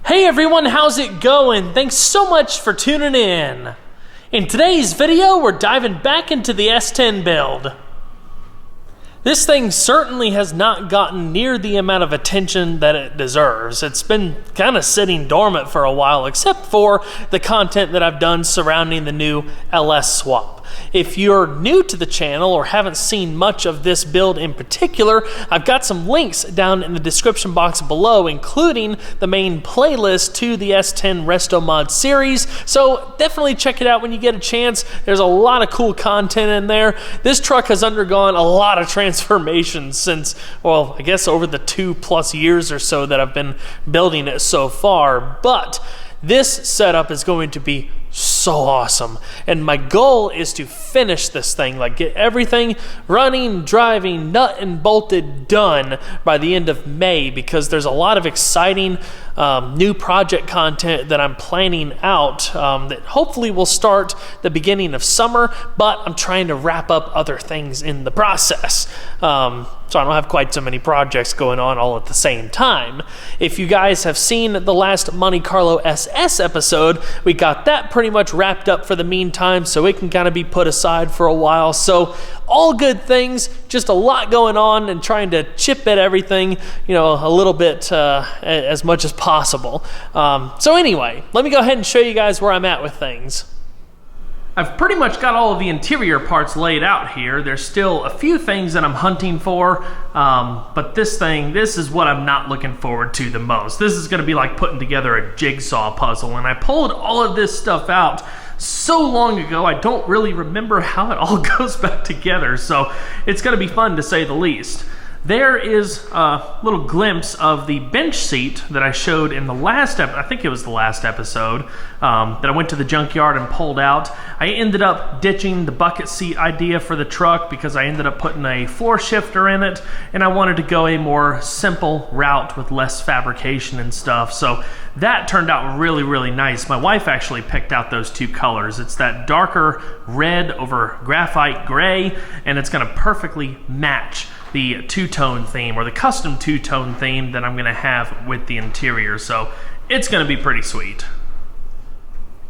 Hey everyone, how's it going? Thanks so much for tuning in. In today's video, we're diving back into the S10 build. This thing certainly has not gotten near the amount of attention that it deserves. It's been kind of sitting dormant for a while, except for the content that I've done surrounding the new LS swap. If you're new to the channel or haven't seen much of this build in particular, I've got some links down in the description box below, including the main playlist to the S10 Restomod series, so definitely check it out when you get a chance. There's a lot of cool content in there. This truck has undergone a lot of transformations since, well, I guess over the 2+ years or so that I've been building it so far, but this setup is going to be so awesome, and my goal is to finish this thing, like get everything running, driving, nut and bolted done by the end of May, because there's a lot of exciting new project content that I'm planning out that hopefully will start the beginning of summer, but I'm trying to wrap up other things in the process. So I don't have quite so many projects going on all at the same time. If you guys have seen the last Monte Carlo SS episode, we got that pretty much wrapped up for the meantime, so it can kind of be put aside for a while. So all good things, just a lot going on and trying to chip at everything, you know, a little bit as much as possible. So anyway, let me go ahead and show you guys where I'm at with things. I've pretty much got all of the interior parts laid out here. There's still a few things that I'm hunting for, but this is what I'm not looking forward to the most. This is gonna be like putting together a jigsaw puzzle, and I pulled all of this stuff out so long ago, I don't really remember how it all goes back together, so it's gonna be fun to say the least. There is a little glimpse of the bench seat that I showed in the last I think it was the last episode, that I went to the junkyard and pulled out. I ended up ditching the bucket seat idea for the truck because I ended up putting a floor shifter in it, and I wanted to go a more simple route with less fabrication and stuff. So that turned out really, really nice. My wife actually picked out those two colors. It's that darker red over graphite gray, and it's gonna perfectly match the two-tone theme, or the custom two-tone theme that I'm gonna have with the interior, so it's gonna be pretty sweet.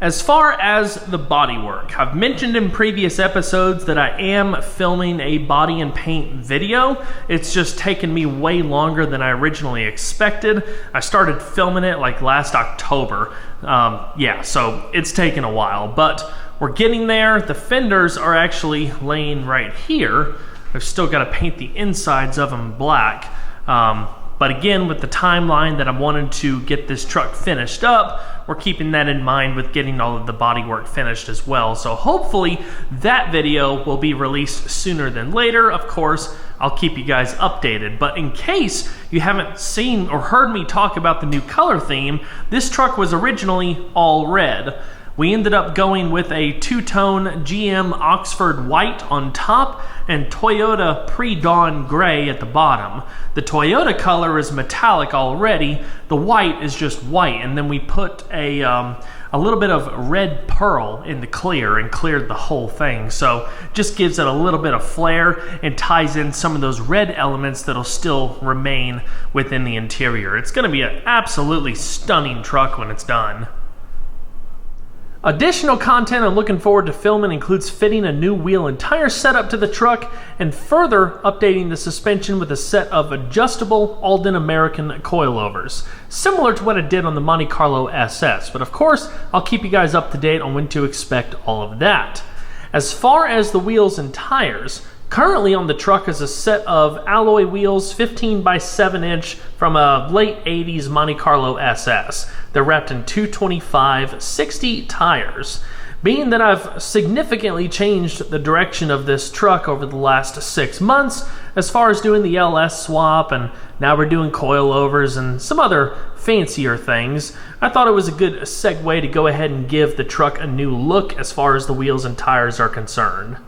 As far as the bodywork, I've mentioned in previous episodes that I am filming a body and paint video. It's just taken me way longer than I originally expected. I started filming it like last October. Yeah, so it's taken a while, but we're getting there. The fenders are actually laying right here. I've still got to paint the insides of them black. But again, with the timeline that I'm wanting to get this truck finished up, we're keeping that in mind with getting all of the bodywork finished as well. So hopefully that video will be released sooner than later. Of course, I'll keep you guys updated. But in case you haven't seen or heard me talk about the new color theme, this truck was originally all red. We ended up going with a two-tone GM Oxford white on top and Toyota pre-dawn gray at the bottom. The Toyota color is metallic already. The white is just white, and then we put a little bit of red pearl in the clear and cleared the whole thing. So just gives it a little bit of flair and ties in some of those red elements that'll still remain within the interior. It's gonna be an absolutely stunning truck when it's done. Additional content I'm looking forward to filming includes fitting a new wheel and tire setup to the truck, and further updating the suspension with a set of adjustable Alden American coilovers, similar to what I did on the Monte Carlo SS. But of course, I'll keep you guys up to date on when to expect all of that. As far as the wheels and tires, currently on the truck is a set of alloy wheels, 15 by 7 inch from a late 80s Monte Carlo SS. They're wrapped in 225/60 tires. Being that I've significantly changed the direction of this truck over the last 6 months, as far as doing the LS swap, and now we're doing coilovers and some other fancier things, I thought it was a good segue to go ahead and give the truck a new look as far as the wheels and tires are concerned.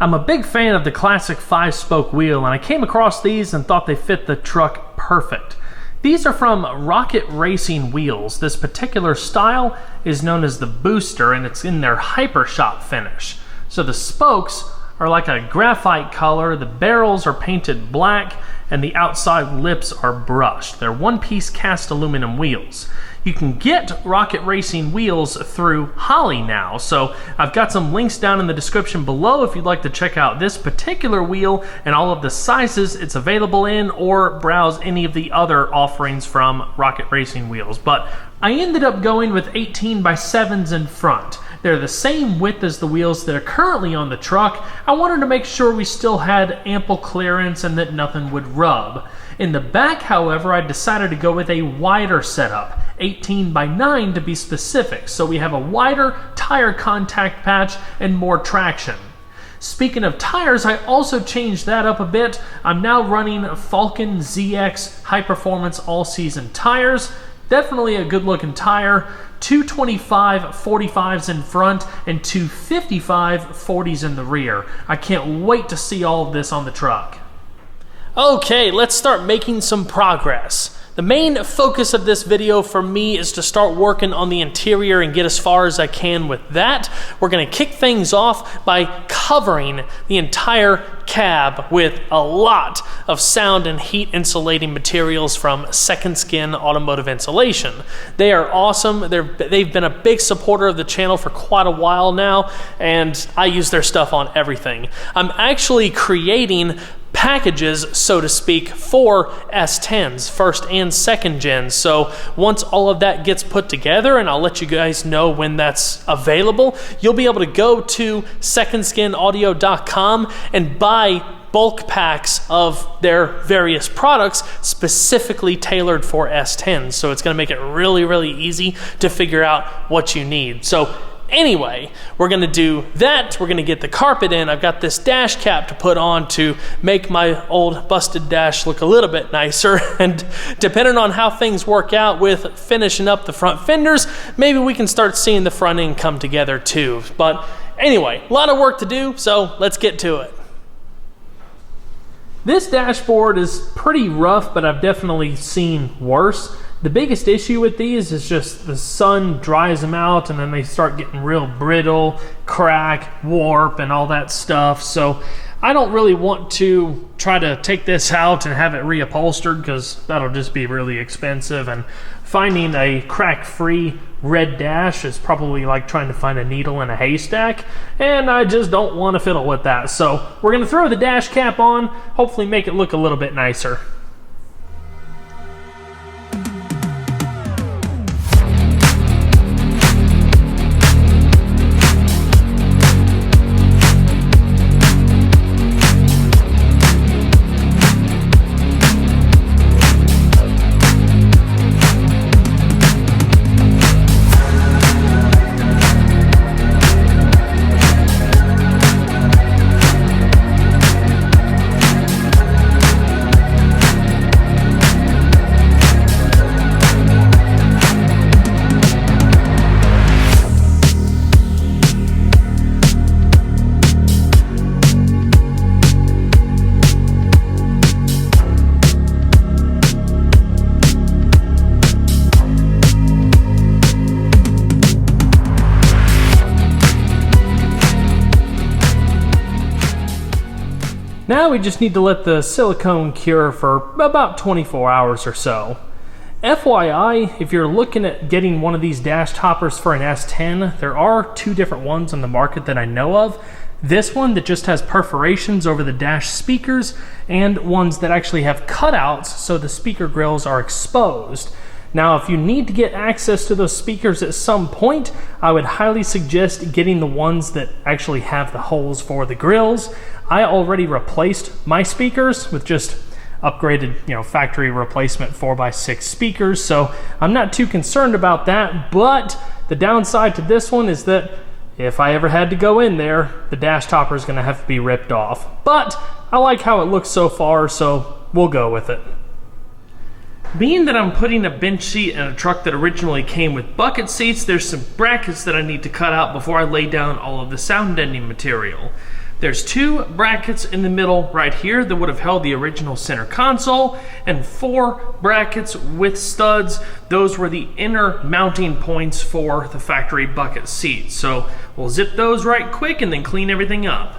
I'm a big fan of the classic 5-spoke wheel, and I came across these and thought they fit the truck perfect. These are from Rocket Racing Wheels. This particular style is known as the Booster, and it's in their Hyper Shop finish. So the spokes are like a graphite color, the barrels are painted black, and the outside lips are brushed. They're one-piece cast aluminum wheels. You can get Rocket Racing wheels through Holley now, so I've got some links down in the description below if you'd like to check out this particular wheel and all of the sizes it's available in, or browse any of the other offerings from Rocket Racing wheels. But I ended up going with 18x7s in front. They're the same width as the wheels that are currently on the truck. I wanted to make sure we still had ample clearance and that nothing would rub. In the back, however, I decided to go with a wider setup, 18x9 to be specific, so we have a wider tire contact patch and more traction. Speaking of tires, I also changed that up a bit. I'm now running Falcon ZX High Performance All Season tires. Definitely a good looking tire. 225 45s in front and 255 40s in the rear. I can't wait to see all of this on the truck. Okay, let's start making some progress. The main focus of this video for me is to start working on the interior and get as far as I can with that. We're going to kick things off by covering the entire cab with a lot of sound and heat insulating materials from Second Skin Automotive Insulation. They are awesome. They've been a big supporter of the channel for quite a while now, and I use their stuff on everything. I'm actually creating packages, so to speak, for S10s, first and second gens. So once all of that gets put together, and I'll let you guys know when that's available, you'll be able to go to secondskinaudio.com and buy bulk packs of their various products specifically tailored for S10s. So it's going to make it really, really easy to figure out what you need. So anyway, we're going to do that. We're going to get the carpet in. I've got this dash cap to put on to make my old busted dash look a little bit nicer. And depending on how things work out with finishing up the front fenders, maybe we can start seeing the front end come together too. But anyway, a lot of work to do, so let's get to it. This dashboard is pretty rough, but I've definitely seen worse. The biggest issue with these is just the sun dries them out and then they start getting real brittle, crack, warp, and all that stuff. So I don't really want to try to take this out and have it reupholstered because that'll just be really expensive. And finding a crack-free red dash is probably like trying to find a needle in a haystack, and I just don't want to fiddle with that. So we're going to throw the dash cap on, hopefully make it look a little bit nicer. Now we just need to let the silicone cure for about 24 hours or so. FYI, if you're looking at getting one of these dash toppers for an S10, there are two different ones on the market that I know of. This one that just has perforations over the dash speakers, and ones that actually have cutouts so the speaker grills are exposed. Now, if you need to get access to those speakers at some point, I would highly suggest getting the ones that actually have the holes for the grills. I already replaced my speakers with just upgraded, factory replacement 4x6 speakers, so I'm not too concerned about that. But the downside to this one is that if I ever had to go in there, the dash topper is going to have to be ripped off. But I like how it looks so far, so we'll go with it. Being that I'm putting a bench seat in a truck that originally came with bucket seats, there's some brackets that I need to cut out before I lay down all of the sound deadening material. There's two brackets in the middle right here that would have held the original center console, and 4 brackets with studs. Those were the inner mounting points for the factory bucket seat. So we'll zip those right quick and then clean everything up.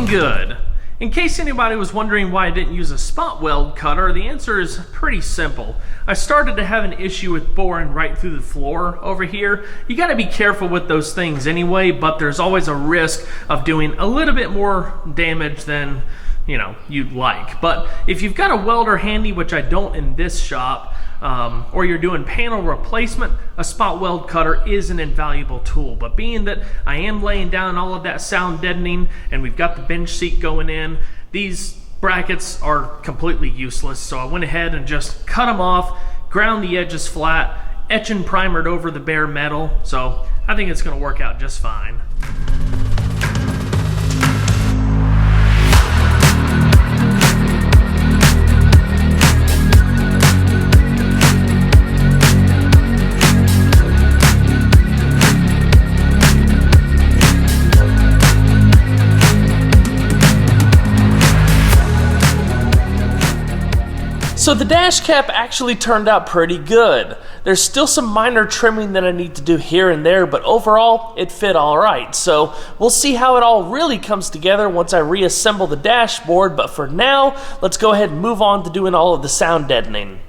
good. In case anybody was wondering why I didn't use a spot weld cutter, the answer is pretty simple. I started to have an issue with boring right through the floor over here. You gotta be careful with those things anyway, but there's always a risk of doing a little bit more damage than, you know, you'd like. But if you've got a welder handy, which I don't in this shop, or you're doing panel replacement, a spot weld cutter is an invaluable tool. But being that I am laying down all of that sound deadening and we've got the bench seat going in, these brackets are completely useless. So I went ahead and just cut them off, ground the edges flat, etch and primered over the bare metal. So I think it's gonna work out just fine. So the dash cap actually turned out pretty good. There's still some minor trimming that I need to do here and there, but overall it fit all right. So we'll see how it all really comes together once I reassemble the dashboard, but for now, let's go ahead and move on to doing all of the sound deadening.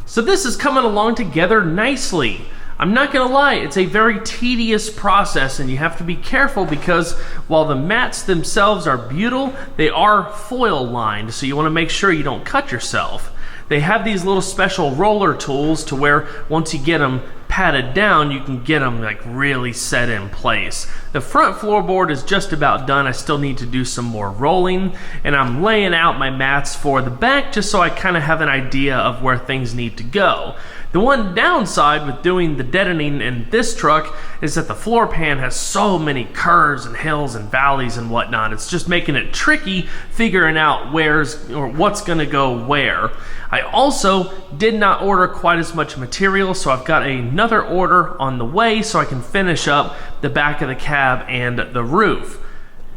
So this is coming along together nicely. I'm not gonna lie, it's a very tedious process and you have to be careful because while the mats themselves are butyl, they are foil lined, so you wanna make sure you don't cut yourself. They have these little special roller tools to where once you get them patted down, you can get them like really set in place. The front floorboard is just about done. I still need to do some more rolling, and I'm laying out my mats for the back just so I kind of have an idea of where things need to go. The one downside with doing the deadening in this truck is that the floor pan has so many curves and hills and valleys and whatnot. It's just making it tricky figuring out what's gonna go where. I also did not order quite as much material, so I've got another order on the way so I can finish up the back of the cab and the roof.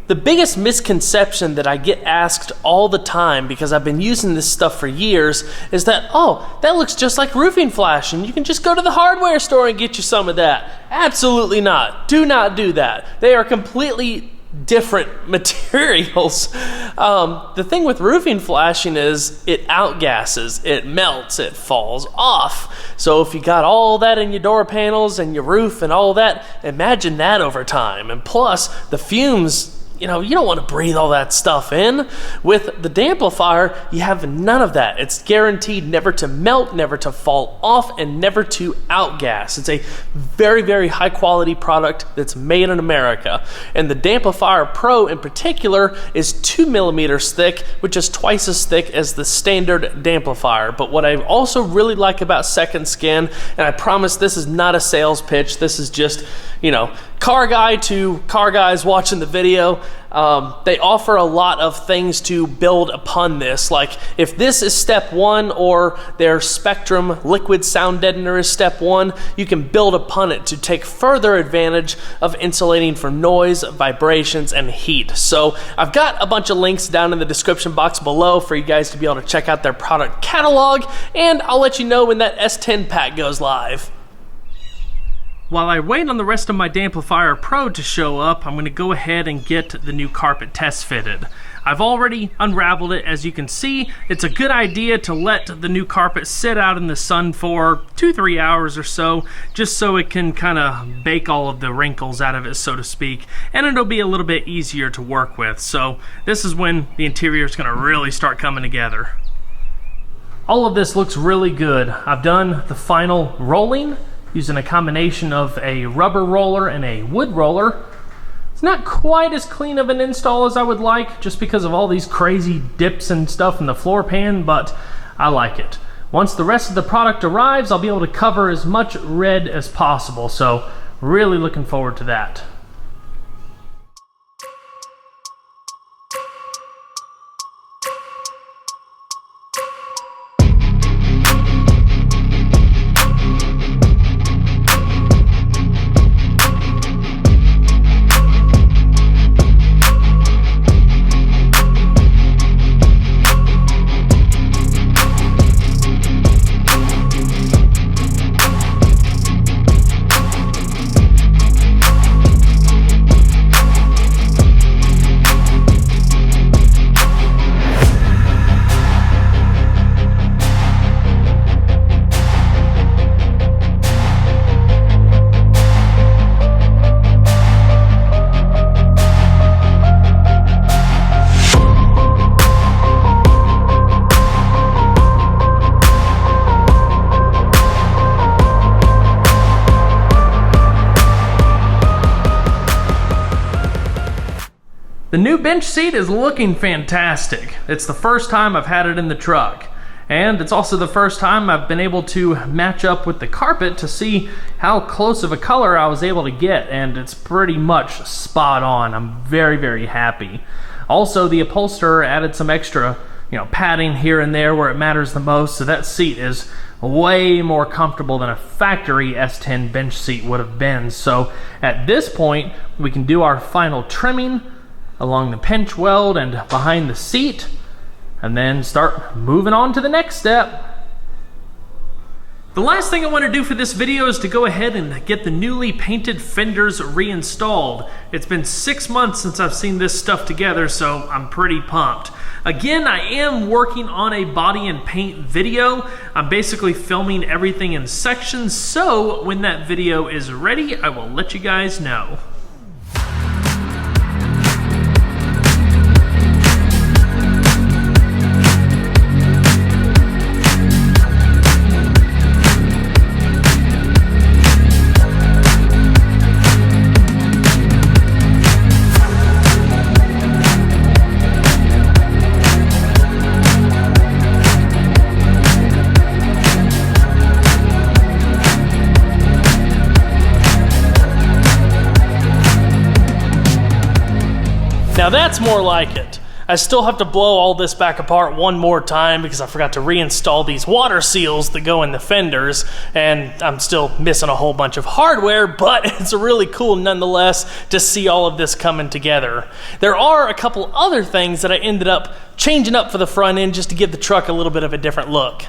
The biggest misconception that I get asked all the time, because I've been using this stuff for years, is that, oh, that looks just like roofing flash and you can just go to the hardware store and get you some of that. Absolutely not. Do not do that. They are completely different materials. The thing with roofing flashing is it outgasses, it melts, it falls off. So if you got all that in your door panels and your roof and all that, imagine that over time. And plus the fumes, you don't want to breathe all that stuff in. With the Damplifier, you have none of that. It's guaranteed never to melt, never to fall off, and never to outgas. It's a very, very high quality product that's made in America. And the Damplifier Pro in particular is 2 millimeters thick, which is twice as thick as the standard Damplifier. But what I also really like about Second Skin, and I promise this is not a sales pitch, this is just, car guy to car guys watching the video, they offer a lot of things to build upon this. Like if this is step 1 or their Spectrum liquid sound deadener is step 1, you can build upon it to take further advantage of insulating from noise, vibrations, and heat. So I've got a bunch of links down in the description box below for you guys to be able to check out their product catalog, and I'll let you know when that S10 pack goes live. While I wait on the rest of my Damplifier Pro to show up, I'm going to go ahead and get the new carpet test fitted. I've already unraveled it. As you can see, it's a good idea to let the new carpet sit out in the sun for 2-3 hours or so, just so it can kind of bake all of the wrinkles out of it, so to speak, and it'll be a little bit easier to work with. So this is when the interior is going to really start coming together. All of this looks really good. I've done the final rolling using a combination of a rubber roller and a wood roller. It's not quite as clean of an install as I would like, just because of all these crazy dips and stuff in the floor pan, but I like it. Once the rest of the product arrives, I'll be able to cover as much red as possible, so really looking forward to that. The new bench seat is looking fantastic. It's the first time I've had it in the truck. And it's also the first time I've been able to match up with the carpet to see how close of a color I was able to get, and it's pretty much spot on. I'm very, very happy. Also, the upholsterer added some extra, padding here and there where it matters the most, so that seat is way more comfortable than a factory S10 bench seat would have been. So at this point, we can do our final trimming along the pinch weld and behind the seat, and then start moving on to the next step. The last thing I want to do for this video is to go ahead and get the newly painted fenders reinstalled. It's been 6 months since I've seen this stuff together, so I'm pretty pumped. Again, I am working on a body and paint video. I'm basically filming everything in sections, so when that video is ready, I will let you guys know. Now that's more like it. I still have to blow all this back apart one more time because I forgot to reinstall these water seals that go in the fenders, and I'm still missing a whole bunch of hardware, but it's really cool nonetheless to see all of this coming together. There are a couple other things that I ended up changing up for the front end just to give the truck a little bit of a different look.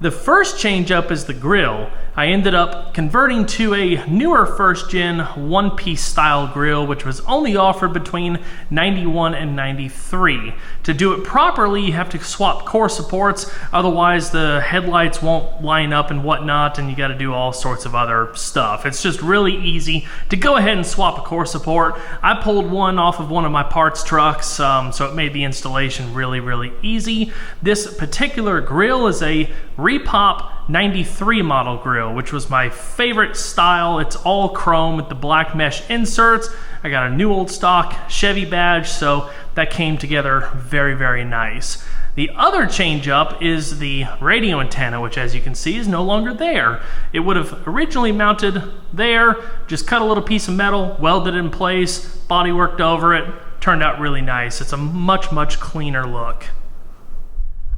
The first change up is the grille. I ended up converting to a newer first gen one-piece style grille, which was only offered between 91 and 93. To do it properly, you have to swap core supports, otherwise the headlights won't line up and whatnot, and you gotta do all sorts of other stuff. It's just really easy to go ahead and swap a core support. I pulled one off of one of my parts trucks, so it made the installation really, really easy. This particular grille is a Repop 93 model grill, which was my favorite style. It's all chrome with the black mesh inserts. I got a new old stock Chevy badge, so that came together very, very nice. The other change up is the radio antenna, which as you can see is no longer there. It would have originally mounted there, just cut a little piece of metal, welded in place, body worked over it, turned out really nice. It's a much, much cleaner look.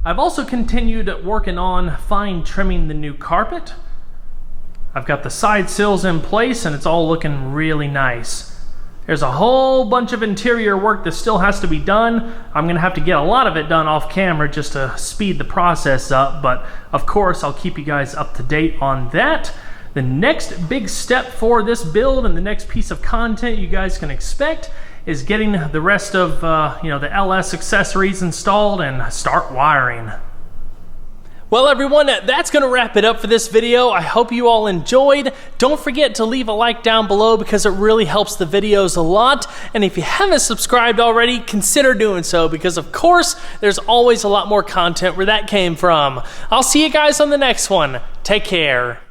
I've also continued working on fine trimming the new carpet. I've got the side sills in place and it's all looking really nice. There's a whole bunch of interior work that still has to be done. I'm gonna have to get a lot of it done off camera just to speed the process up, but of course I'll keep you guys up to date on that. The next big step for this build and the next piece of content you guys can expect is getting the rest of the LS accessories installed and start wiring. Well everyone, that's going to wrap it up for this video. I hope you all enjoyed. Don't forget to leave a like down below because it really helps the videos a lot. And if you haven't subscribed already, consider doing so because of course there's always a lot more content where that came from. I'll see you guys on the next one. Take care.